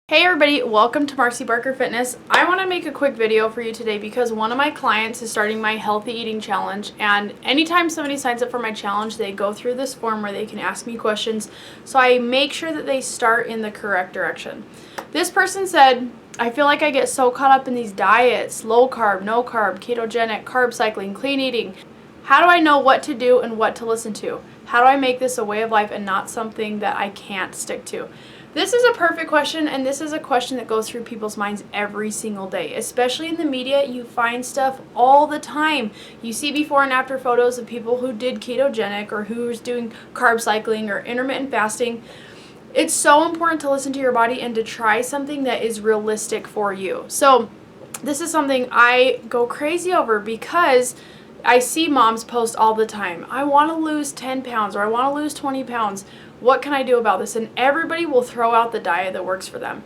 Hey everybody, welcome to Marci Barker Fitness. I want to make a quick video for you today because one of my clients is starting my healthy eating challenge, and anytime somebody signs up for my challenge, they go through this form where they can ask me questions, so I make sure that they start in the correct direction. This person said, I feel like I get so caught up in these diets, low carb, no carb, ketogenic, carb cycling, clean eating. How do I know what to do and what to listen to? How do I make this a way of life and not something that I can't stick to? This is a perfect question, and this is a question that goes through people's minds every single day. Especially in the media, you find stuff all the time. You see before and after photos of people who did ketogenic or who's doing carb cycling or intermittent fasting. It's so important to listen to your body and to try something that is realistic for you. So this is something I go crazy over because I see moms post all the time, I want to lose 10 pounds or I want to lose 20 pounds. What can I do about this? And everybody will throw out the diet that works for them.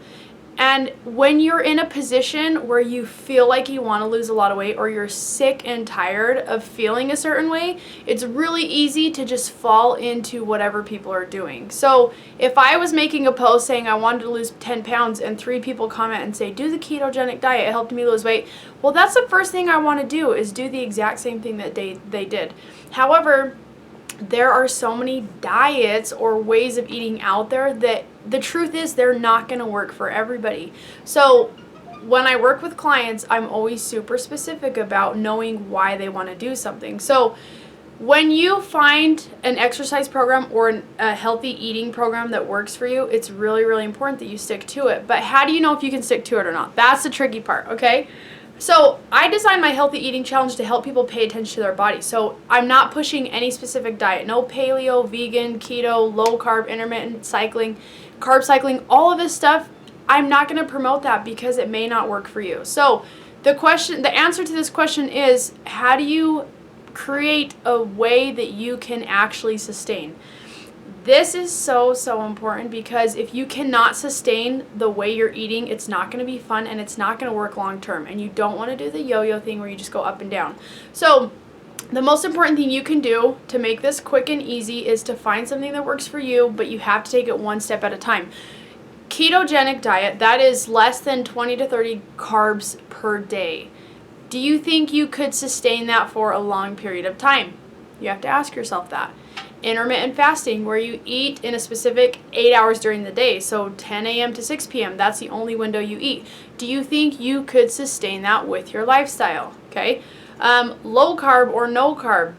And when you're in a position where you feel like you want to lose a lot of weight or you're sick and tired of feeling a certain way, it's really easy to just fall into whatever people are doing. So if I was making a post saying I wanted to lose 10 pounds and 3 people comment and say, do the ketogenic diet, it helped me lose weight, well, that's the first thing I want to do, is do the exact same thing that they did. However, there are so many diets or ways of eating out there that the truth is they're not going to work for everybody. So when I work with clients, I'm always super specific about knowing why they want to do something. So when you find an exercise program or a healthy eating program that works for you, it's really, really important that you stick to it. But how do you know if you can stick to it or not? That's the tricky part, okay? So I designed my healthy eating challenge to help people pay attention to their body. So I'm not pushing any specific diet. No paleo, vegan, keto, low carb, intermittent cycling, carb cycling, all of this stuff. I'm not going to promote that because it may not work for you. So the answer to this question is, how do you create a way that you can actually sustain? This is so important because if you cannot sustain the way you're eating, it's not going to be fun and it's not going to work long term. And you don't want to do the yo-yo thing where you just go up and down. So the most important thing you can do to make this quick and easy is to find something that works for you, but you have to take it one step at a time. Ketogenic diet, that is less than 20 to 30 carbs per day. Do you think you could sustain that for a long period of time? You have to ask yourself that. Intermittent fasting, where you eat in a specific 8 hours during the day, so 10 a.m. to 6 p.m., that's the only window you eat. Do you think you could sustain that with your lifestyle? Okay. Low carb or no carb.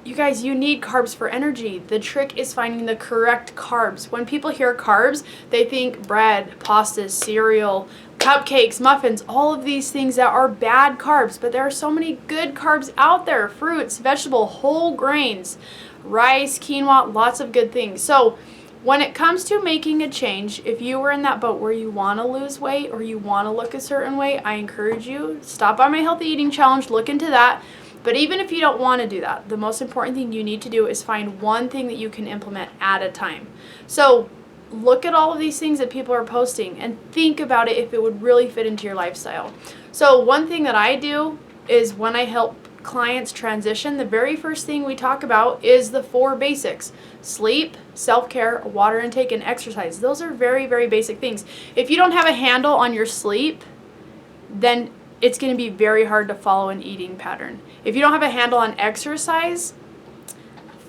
You guys, you need carbs for energy. The trick is finding the correct carbs. When people hear carbs, they think bread, pasta, cereal, cupcakes, muffins, all of these things that are bad carbs, but there are so many good carbs out there. Fruits, vegetable, whole grains, rice, quinoa, lots of good things. So when it comes to making a change, if you were in that boat where you want to lose weight or you want to look a certain way, I encourage you, stop by my healthy eating challenge, look into that. But even if you don't want to do that, the most important thing you need to do is find one thing that you can implement at a time. So look at all of these things that people are posting and think about it if it would really fit into your lifestyle. So one thing that I do is when I help clients transition, the very first thing we talk about is the 4 basics: sleep, self-care, water intake, and exercise. Those are very, very basic things. If you don't have a handle on your sleep, then it's going to be very hard to follow an eating pattern. If you don't have a handle on exercise,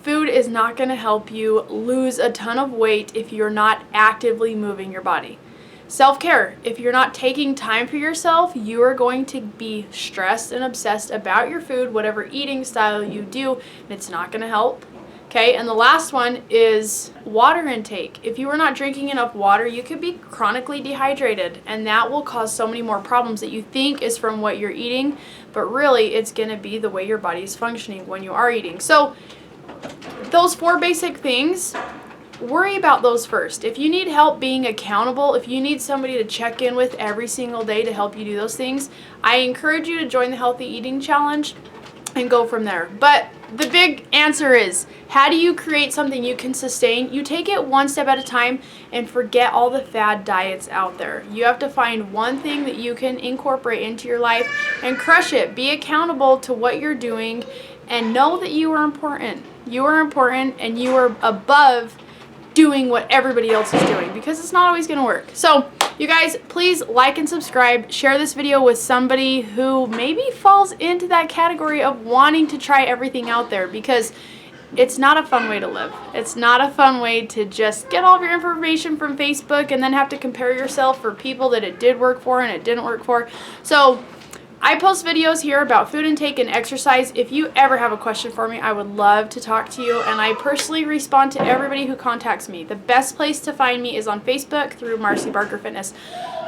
food is not going to help you lose a ton of weight if you're not actively moving your body. Self-care, if you're not taking time for yourself, you are going to be stressed and obsessed about your food, whatever eating style you do, and it's not going to help. Okay, and the last one is water intake. If you are not drinking enough water, you could be chronically dehydrated, and that will cause so many more problems that you think is from what you're eating, but really it's going to be the way your body is functioning when you are eating. So those 4 basic things, worry about those first. If you need help being accountable, if you need somebody to check in with every single day to help you do those things, I encourage you to join the Healthy Eating Challenge and go from there. But the big answer is, how do you create something you can sustain? You take it one step at a time and forget all the fad diets out there. You have to find one thing that you can incorporate into your life and crush it. Be accountable to what you're doing and know that you are important. You are important and you are above doing what everybody else is doing, because it's not always going to work. So You guys, please like and subscribe. Share this video with somebody who maybe falls into that category of wanting to try everything out there, because it's not a fun way to live. It's not a fun way to just get all of your information from Facebook and then have to compare yourself for people that it did work for and it didn't work for. So I post videos here about food intake and exercise. If you ever have a question for me, I would love to talk to you, and I personally respond to everybody who contacts me. The best place to find me is on Facebook through Marci Barker Fitness.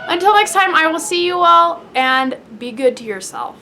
Until next time, I will see you all, and be good to yourself.